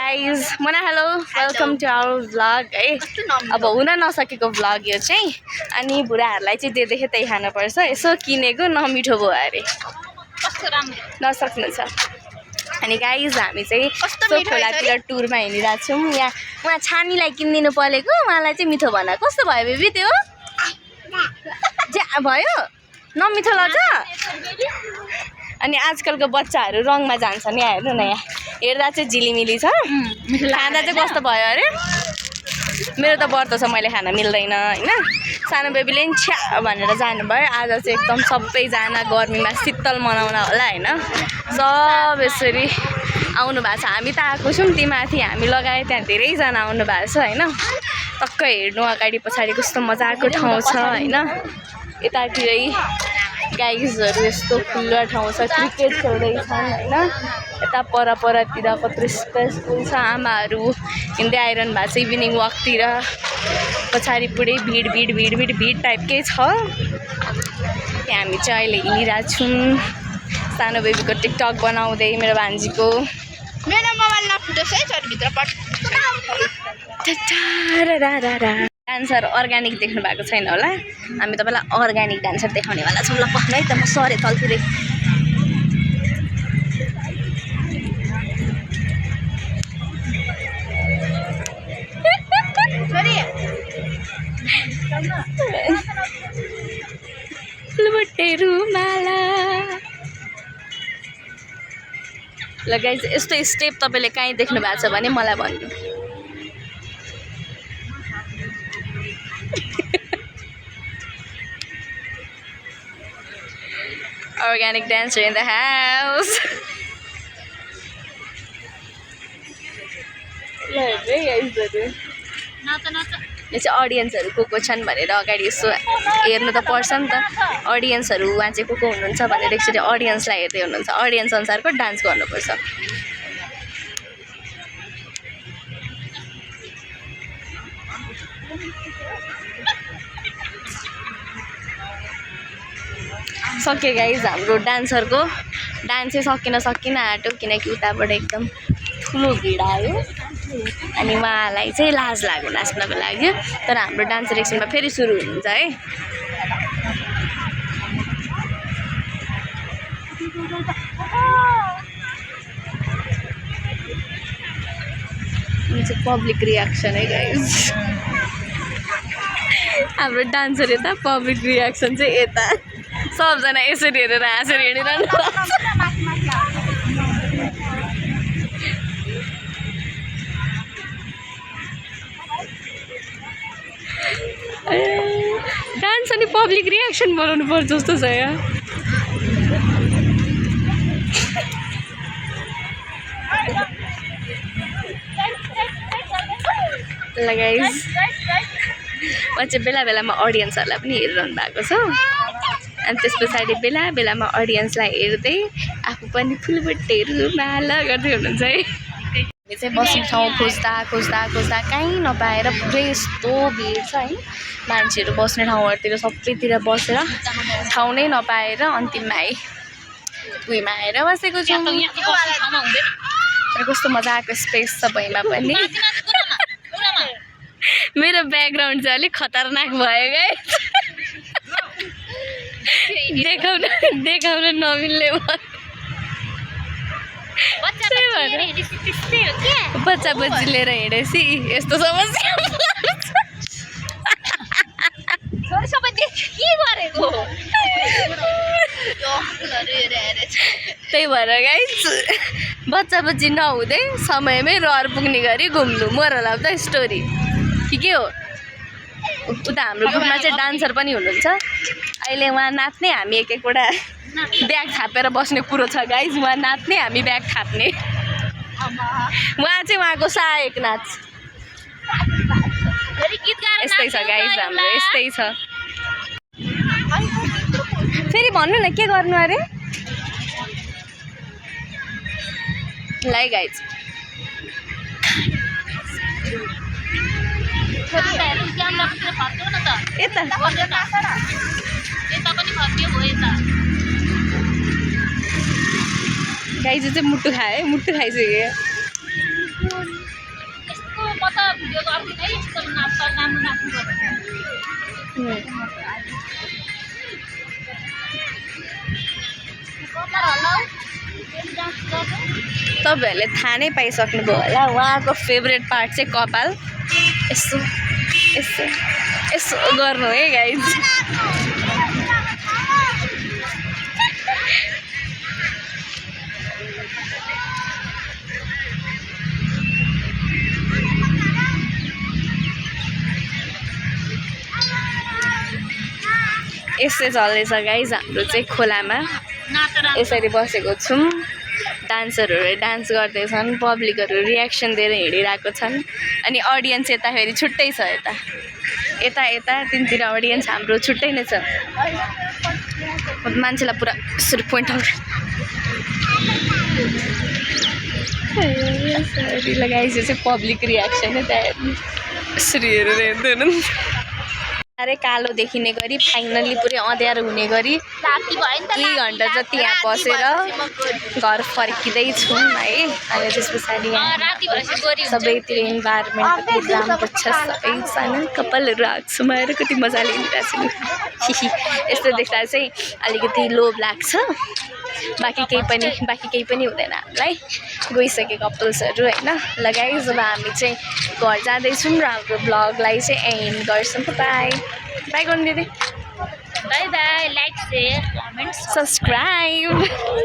Guys मना hello welcome to our vlog है। अब हुन नसकेको भ्लग यो चाहिँ अनि बुढाहरूलाई चाहिँ जे देखे त्यही खानुपर्छ। यसो किनेको नमिठो भयो अरे नसक्नु छ। अनि गाइज हामी चाहिँ खोलातिर टुरमा हिँडिरहेको छौँ। यहाँ उहाँ छानीलाई किनिदिनु परेको, उहाँलाई चाहिँ मिठो भन। कस्तो भयो बेबी त्यो भयो नमिठो लाग्छ। अनि आजकलको बच्चाहरू रङमा जान्छ नि, हेर्नु न यहाँ हेर्दा चाहिँ झिलिमिली छ, खाँदा चाहिँ कस्तो भयो अरे। मेरो त व्रत छ, मैले खान मिल्दैन होइन। सानो बेबीले नि छ्या भनेर जानुभयो। आज चाहिँ एकदम सबैजना गर्मीमा शीतल मनाउन होला होइन, सब यसरी आउनु भएको छ। हामी त आएको छौँ, ती माथि हामी लगाए त्यहाँ धेरैजना आउनु भएको छ होइन। टक्कै हेर्नु अगाडि पछाडि कस्तो मजाको ठाउँ छ होइन। यतातिरै गाइजहरू यस्तो खुल्ला ठाउँ छ, क्रिकेट खेल्दैछन् होइन। यता परतिर कत्रो स्पेसफुल छ, आमाहरू हिँड्दै आइरहनु भएको छ इभिनिङ वकतिर। पछाडि पुरै भिड टाइपकै छ। त्यहाँ हामी चाहिँ अहिले हिँडिरहेको छौँ। सानो बेबीको टिकटक बनाउँदै मेरो भान्जीको। मेरो मोबाइल नफुटोस् है चरभित्र पट। डान्सर अर्ग्यानिक देख्नु भएको छैन होला, हामी तपाईँलाई अर्ग्यानिक डान्सर देखाउनेवाला छौँ। ल पक्नु है त, म सरे तलतिरै। ल गाइज यस्तो स्टेप तपाईँले कहीँ देख्नु भएको छ भने मलाई भन्नु। Organic dancer in the house. यो चाहिँ अडियन्सहरू को छन् भनेर अगाडि यसो हेर्नु त पर्छ नि त। अडियन्सहरू उहाँ चाहिँ को हुनुहुन्छ भनेर एकचोटि अडियन्सलाई हेर्दै हुनुहुन्छ। अडियन्स अनुसारको डान्स गर्नुपर्छ। सक्यो गाइज हाम्रो डान्सरको डान्स चाहिँ सकिन आँट्यो, किनकि उताबाट एकदम ठुलो भिड आयो। अनि उहाँलाई चाहिँ लाज लाग्यो नाच्नको लागि। तर हाम्रो डान्सर एकछिनमा फेरि सुरु हुन्छ है। यो चाहिँ पब्लिक रियाक्सन है गाइज। हाम्रो डान्सर यता, पब्लिक रियाक्सन चाहिँ यता। सबजना यसरी हेरेर हाँसेर हिँडिरहनु। डान्स अनि पब्लिक रियाक्सन बनाउनु पर्छ जस्तो छ यहाँ। ल गाइस म चाहिँ बेलामा अडियन्सहरूलाई पनि हेरिरहनु भएको छ। अनि त्यस पछाडि बेलामा अडियन्सलाई हेर्दै आफू पनि फुलबट्टेहरू माला गर्दै हुनुहुन्छ है। हामी चाहिँ बस्ने ठाउँ खोज्दा कहीँ नपाएर पुरै यस्तो भिड छ है। मान्छेहरू बस्ने ठाउँहरूतिर सबैतिर बसेर ठाउँ नै नपाएर अन्तिममा भुइँमा आएर बसेको छौँ। कस्तो मजाको स्पेस छ भुइँमा पनि। मेरो ब्याकग्राउन्ड चाहिँ अलिक खतरनाक भयो गाइस। देखाउन नमिल्ने बच्चा बच्ची लिएर हिँडेपछि यस्तो समस्या। त्यही भएर गाइस बच्चा बच्ची नहुँदै समयमै रहर पुग्ने गरी घुम्नु मोरल अफ द स्टोरी के हो। उता हाम्रो ग्रुपमा चाहिँ डान्सर पनि हुनुहुन्छ। अहिले उहाँ नाच्ने, हामी एक एकवटा ब्याग थापेर बस्ने कुरो छ गाइज। उहाँ नाच्ने, हामी ब्याग थाप्ने। उहाँ चाहिँ उहाँको सहायक नाच। यस्तै छ गाइज हाम्रो, यस्तै छ। फेरि भन्नु न के गर्नु अरे। ल गाइज गाइज चाहिँ मुट्टु खायो, मुट्टु खाइसक्यो। तपाईँहरूले थाहा नै पाइसक्नुभयो होला उहाँको फेभरेट पार्ट चाहिँ कपाल यसो यसो यसो गर्नु है गाइज यसै चल्दैछ गाइज हाम्रो चाहिँ खोलामा यसरी बसेको छौँ डान्सरहरू डान्स गर्दैछन् पब्लिकहरू रियाक्सन दिएर हिँडिरहेको छन् अनि अडियन्स यता फेरि छुट्टै छ यता यता यता तिनतिर अडियन्स हाम्रो छुट्टै नै छ मान्छेलाई पुरा यसरी पोइन्ट आउट लगाइसकेको चाहिँ पब्लिक रियाक्सन है त्यहाँ हेर्नु यसरी हेरेर हेर्दैन साह्रै कालो देखिने गरी फाइनल्ली पुरै अँध्यारो हुने गरी 2 घन्टा जति यहाँ बसेर घर फर्किँदैछौँ है अनि त्यस पछाडि सबैतिर इन्भाइरोमेन्ट कति राम्रो छ सबैजना कपालहरू हातसम्म आएर कति मजाले हिँडिरहेको छु यस्तो देख्दा चाहिँ अलिकति लोभ लाग्छ बाँकी केही पनि हुँदैन हामीलाई गइसके कपल्सहरू होइन लगाइ जब हामी चाहिँ घर जाँदैछौँ र हाम्रो ब्लगलाई चाहिँ एन्ड गर्छौँ बाई बाई गर्नु दिदी by by like share comment subscribe